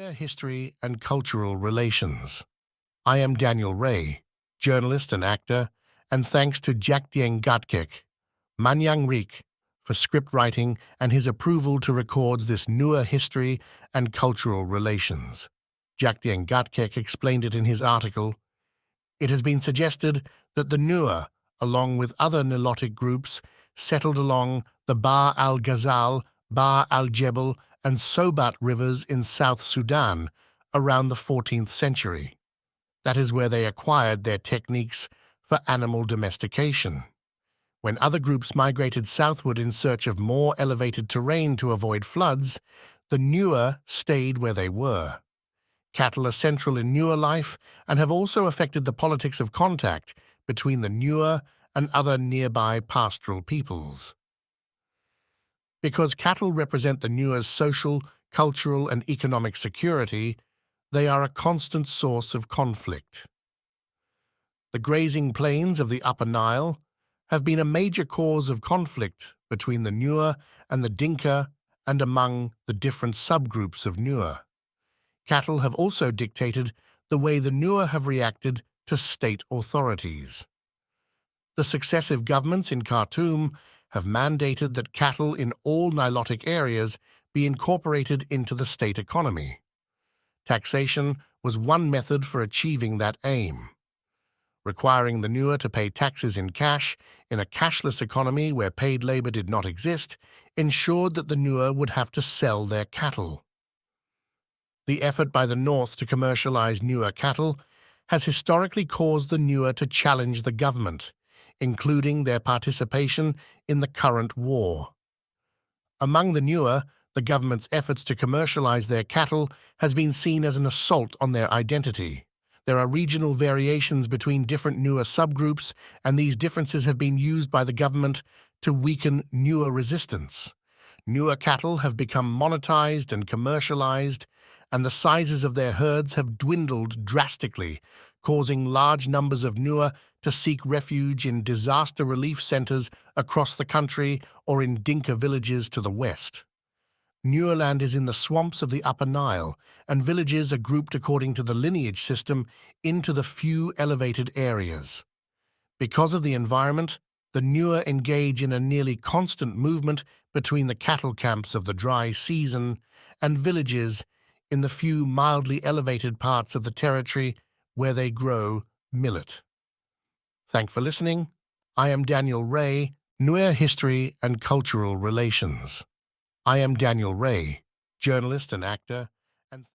Nuer History and Cultural Relations. I am Daniel Ray, journalist and actor, and thanks to Jackdieng Gatkek, Manyang Rik, for script writing and his approval to record this Nuer history and cultural relations. Jackdieng Gatkek explained it in his article. It has been suggested that the Nuer, along with other Nilotic groups, settled along the Bahr-al-Ghazal, Bahr-al-Jebel, and Sobat rivers in South Sudan around the 14th century. That is where they acquired their techniques for animal domestication. When other groups migrated southward in search of more elevated terrain to avoid floods, the Nuer stayed where they were. Cattle are central in Nuer life and have also affected the politics of contact between the Nuer and other nearby pastoral peoples. Because cattle represent the Nuer's social, cultural, and economic security, they are a constant source of conflict. The grazing plains of the Upper Nile have been a major cause of conflict between the Nuer and the Dinka and among the different subgroups of Nuer. Cattle have also dictated the way the Nuer have reacted to state authorities. The successive governments in Khartoum have mandated that cattle in all Nilotic areas be incorporated into the state economy. Taxation was one method for achieving that aim. Requiring the Nuer to pay taxes in cash in a cashless economy where paid labor did not exist ensured that the Nuer would have to sell their cattle. The effort by the North to commercialize Nuer cattle has historically caused the Nuer to challenge the government, including their participation in the current war. Among the Nuer, the government's efforts to commercialize their cattle has been seen as an assault on their identity. There are regional variations between different Nuer subgroups, and these differences have been used by the government to weaken Nuer resistance. Nuer cattle have become monetized and commercialized, and the sizes of their herds have dwindled drastically, causing large numbers of Nuer to seek refuge in disaster relief centers across the country or in Dinka villages to the west. Nuer land is in the swamps of the Upper Nile, and villages are grouped according to the lineage system into the few elevated areas. Because of the environment, the Nuer engage in a nearly constant movement between the cattle camps of the dry season and villages in the few mildly elevated parts of the territory where they grow millet. Thanks for listening. I am Daniel Ray, Nuer History and Cultural Relations. I am Daniel Ray, journalist and actor,